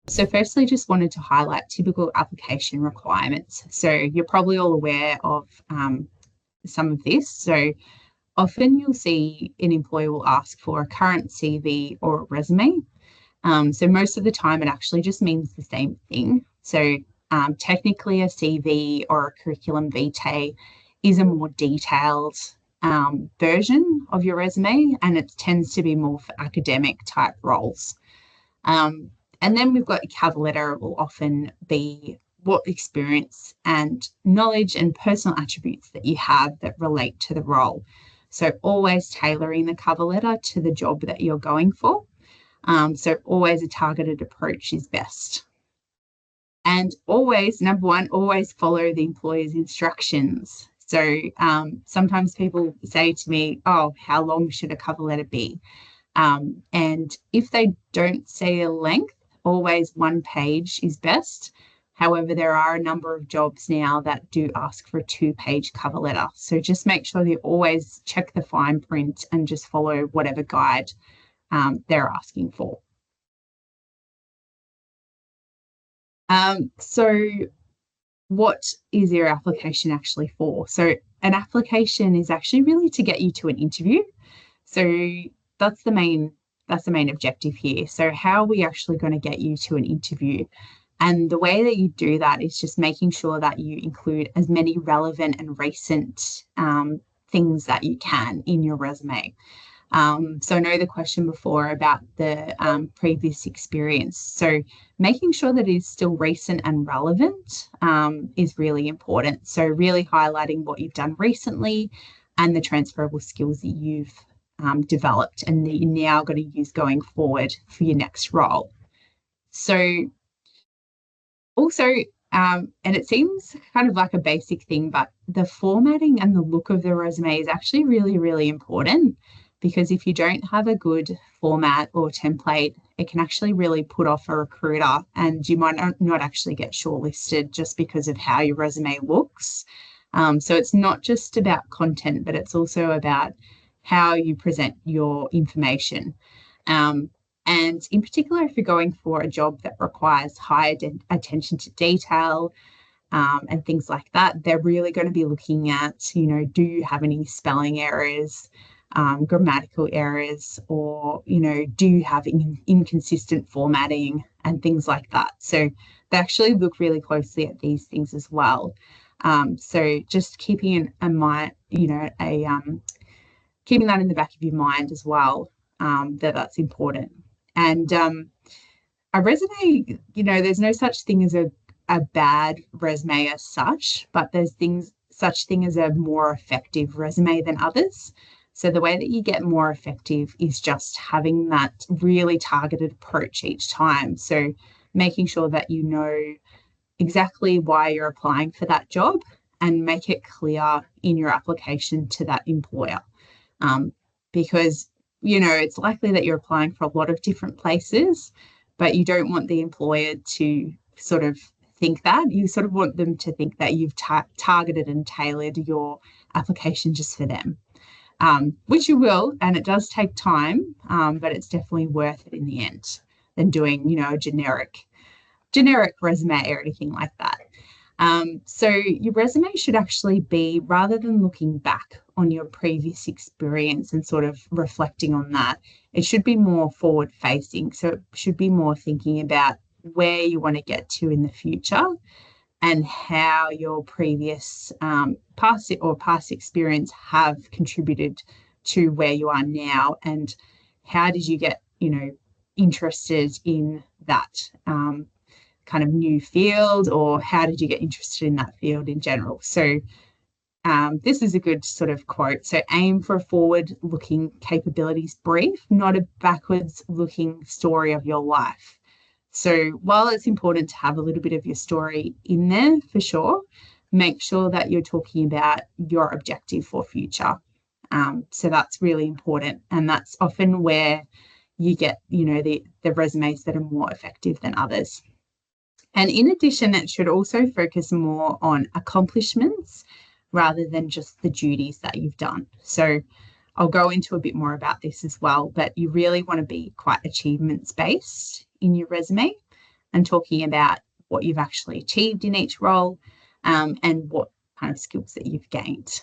So firstly, just wanted to highlight typical application requirements. So you're probably all aware of some of this. So often you'll see an employer will ask for a current CV or a resume. So most of the time it actually just means the same thing. So technically a CV or a curriculum vitae is a more detailed version of your resume, and it tends to be more for academic type roles. And then we've got your cover letter. It will often be what experience and knowledge and personal attributes that you have that relate to the role. So always tailoring the cover letter to the job that you're going for. So always a targeted approach is best. And always, number one, always follow the employer's instructions. So sometimes people say to me, oh, how long should a cover letter be? And if they don't say a length, always 1 page is best. However, there are a number of jobs now that do ask for a 2-page cover letter. So just make sure that you always check the fine print and just follow whatever guide they're asking for. So what is your application actually for? So an application is actually really to get you to an interview. So that's the main objective here. So how are we actually going to get you to an interview? And the way that you do that is just making sure that you include as many relevant and recent things that you can in your resume. So I know the question before about the previous experience. So making sure that it is still recent and relevant is really important. So really highlighting what you've done recently and the transferable skills that you've developed and that you're now going to use going forward for your next role. So also, and it seems kind of like a basic thing, but the formatting and the look of the resume is actually really, really important, because if you don't have a good format or template, it can actually really put off a recruiter, and you might not actually get shortlisted just because of how your resume looks. So it's not just about content, but it's also about how you present your information. And in particular, if you're going for a job that requires high attention to detail and things like that, they're really going to be looking at, do you have any spelling errors, grammatical errors, or, do you have inconsistent formatting and things like that. So they actually look really closely at these things as well. So just keeping in mind, keeping that in the back of your mind as well, that's important. And a resume, there's no such thing as a bad resume as such, but there's such thing as a more effective resume than others. So the way that you get more effective is just having that really targeted approach each time. So making sure that you know exactly why you're applying for that job and make it clear in your application to that employer. Because it's likely that you're applying for a lot of different places, but you don't want the employer to sort of think that. You sort of want them to think that you've targeted and tailored your application just for them, which you will, and it does take time, but it's definitely worth it in the end than doing, a generic resume or anything like that. So your resume should actually be, rather than looking back on your previous experience and sort of reflecting on that, it should be more forward facing. So it should be more thinking about where you want to get to in the future and how your previous past experience have contributed to where you are now, and how did you get, interested in that kind of new field, or how did you get interested in that field in general. So this is a good sort of quote. So aim for a forward-looking capabilities brief, not a backwards-looking story of your life. So while it's important to have a little bit of your story in there for sure, make sure that you're talking about your objective for future. So that's really important, and that's often where you get, the resumes that are more effective than others. And in addition, it should also focus more on accomplishments rather than just the duties that you've done. So I'll go into a bit more about this as well, but you really want to be quite achievements-based in your resume. and talking about what you've actually achieved in each role, and what kind of skills that you've gained.